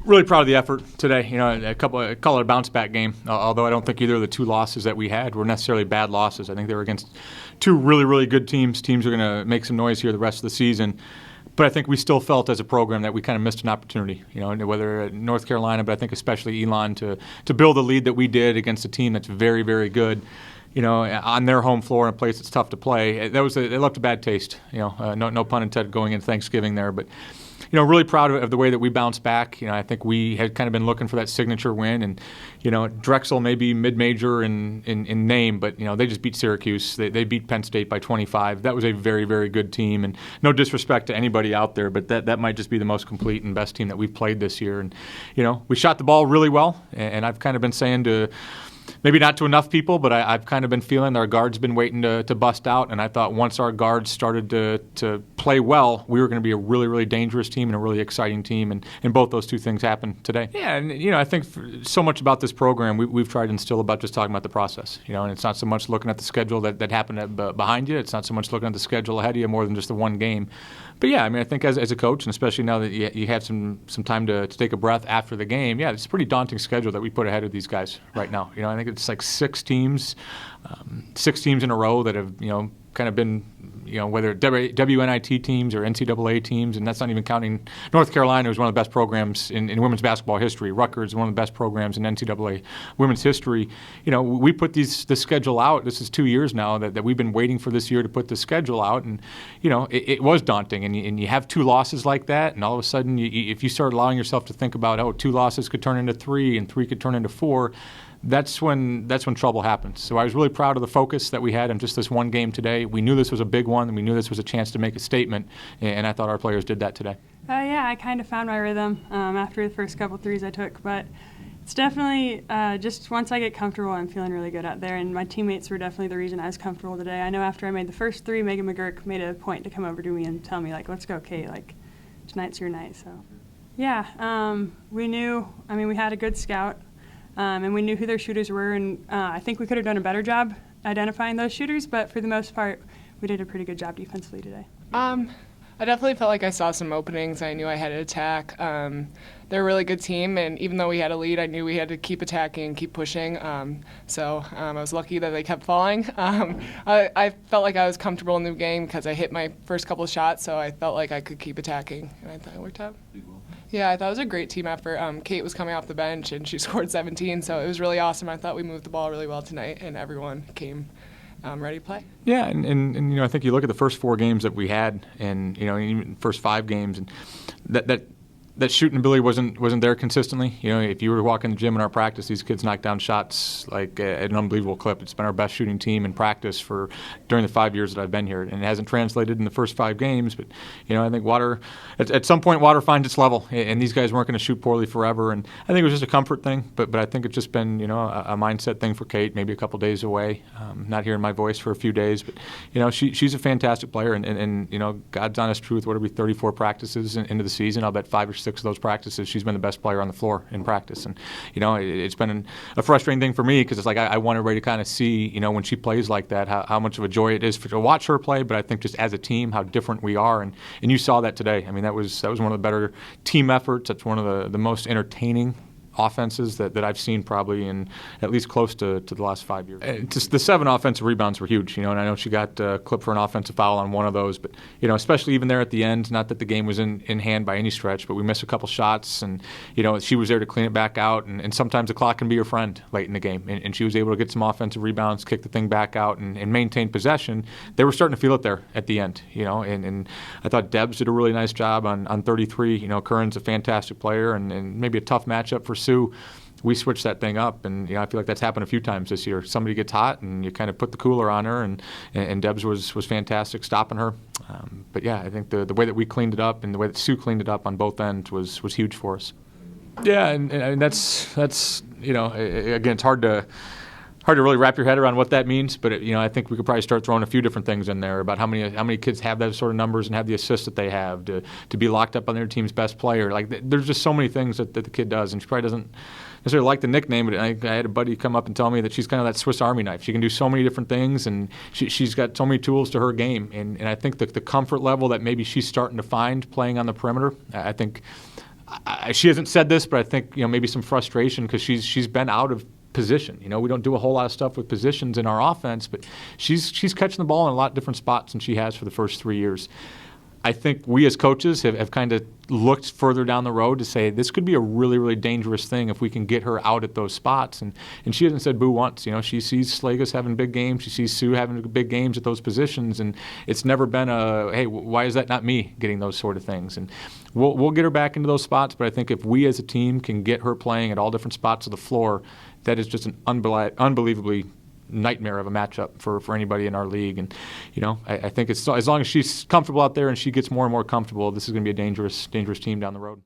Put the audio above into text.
Really proud of the effort today. I call it a bounce back game. Although I don't think either of the two losses that we had were necessarily bad losses. I think they were against two really, really good teams. Teams are going to make some noise here the rest of the season. But I think we still felt as a program that we kind of missed an opportunity. Whether at North Carolina, but I think especially Elon to build the lead that we did against a team that's very, very good. On their home floor in a place that's tough to play. It left a bad taste. No pun intended going into Thanksgiving there, but. Really proud of the way that we bounced back. I think we had kind of been looking for that signature win, and Drexel may be mid-major in name, but they just beat Syracuse. They beat Penn State by 25. That was a very, very good team, and no disrespect to anybody out there, but that might just be the most complete and best team that we've played this year. And we shot the ball really well, and I've kind of been saying to. Maybe not to enough people, but I've kind of been feeling our guards been waiting to bust out, and I thought once our guards started to play well, we were going to be a really, really dangerous team and a really exciting team, and both those two things happened today. Yeah, and I think so much about this program we've tried to instill about just talking about the process, and it's not so much looking at the schedule that happened behind you. It's not so much looking at the schedule ahead of you more than just the one game. But yeah, I think as a coach, and especially now that you have some time to take a breath after the game, yeah, it's a pretty daunting schedule that we put ahead of these guys right now. I think it's like six teams in a row that have kind of been whether WNIT teams or NCAA teams, and that's not even counting North Carolina, who's one of the best programs in women's basketball history. Rutgers is one of the best programs in NCAA women's history. We put this schedule out. This is 2 years now that we've been waiting for this year to put the schedule out, and it was daunting. And you have two losses like that, and all of a sudden, if you start allowing yourself to think about, 2 losses could turn into 3, and 3 could turn into 4. That's when trouble happens. So I was really proud of the focus that we had in just this one game today. We knew this was a big one, and we knew this was a chance to make a statement, and I thought our players did that today. Yeah, I kind of found my rhythm after the first couple threes I took, but it's definitely just once I get comfortable, I'm feeling really good out there, and my teammates were definitely the reason I was comfortable today. I know after I made the first 3, Megan McGurk made a point to come over to me and tell me, let's go, Kate, tonight's your night. So, yeah, we knew, we had a good scout. And we knew who their shooters were, and I think we could have done a better job identifying those shooters, but for the most part, we did a pretty good job defensively today. I definitely felt like I saw some openings. I knew I had to attack. They're a really good team, and even though we had a lead, I knew we had to keep attacking and keep pushing. So I was lucky that they kept falling. I felt like I was comfortable in the game because I hit my first couple of shots, so I felt like I could keep attacking, and I thought it worked out. Yeah, I thought it was a great team effort. Kate was coming off the bench, and she scored 17, so it was really awesome. I thought we moved the ball really well tonight, and everyone came ready to play. Yeah, and I think you look at the first 4 games that we had, and even the first 5 games, and that shooting ability wasn't there consistently. If you were walking the gym in our practice, these kids knock down shots at an unbelievable clip. It's been our best shooting team in practice during the 5 years that I've been here, and it hasn't translated in the first 5 games. But I think at some point water finds its level, and these guys weren't going to shoot poorly forever. And I think it was just a comfort thing, but I think it's just been a mindset thing for Kate. Maybe a couple days away, not hearing my voice for a few days, but she's a fantastic player, and God's honest truth. What are we 34 practices into the season? I'll bet 5 or 6 of those practices she's been the best player on the floor in practice, and it's been a frustrating thing for me because it's like I want everybody to kind of see when she plays like that how much of a joy it is to watch her play, but I think just as a team how different we are, and you saw that today. That was one of the better team efforts. That's one of the most entertaining offenses that I've seen probably in at least close to the last 5 years. Just the 7 offensive rebounds were huge, and I know she got clipped for an offensive foul on one of those, but especially even there at the end, not that the game was in hand by any stretch, but we missed a couple shots, and she was there to clean it back out, and sometimes the clock can be your friend late in the game, and she was able to get some offensive rebounds, kick the thing back out, and maintain possession. They were starting to feel it there at the end, and I thought Debs did a really nice job on 33. Curran's a fantastic player, and maybe a tough matchup for Sue. We switched that thing up, and I feel like that's happened a few times this year. Somebody gets hot, and you kind of put the cooler on her, and Debs was fantastic stopping her. But yeah, I think the way that we cleaned it up and the way that Sue cleaned it up on both ends was huge for us. Yeah, and that's again, it's hard to really wrap your head around what that means, but I think we could probably start throwing a few different things in there about how many kids have that sort of numbers and have the assists that they have to be locked up on their team's best player. There's just so many things that the kid does, and she probably doesn't necessarily like the nickname, but I had a buddy come up and tell me that she's kind of that Swiss Army knife. She can do so many different things, and she's got so many tools to her game, and I think the comfort level that maybe she's starting to find playing on the perimeter, I think she hasn't said this, but I think maybe some frustration because she's been out of position. We don't do a whole lot of stuff with positions in our offense, but she's catching the ball in a lot of different spots than she has for the first 3 years. I think we as coaches have kind of looked further down the road to say this could be a really, really dangerous thing if we can get her out at those spots. And she hasn't said boo once. She sees Slagus having big games. She sees Sue having big games at those positions. And it's never been hey, why is that not me getting those sort of things? And we'll get her back into those spots. But I think if we as a team can get her playing at all different spots of the floor, that is just an unbelievably nightmare of a matchup for anybody in our league. And I think it's as long as she's comfortable out there and she gets more and more comfortable, this is going to be a dangerous team down the road.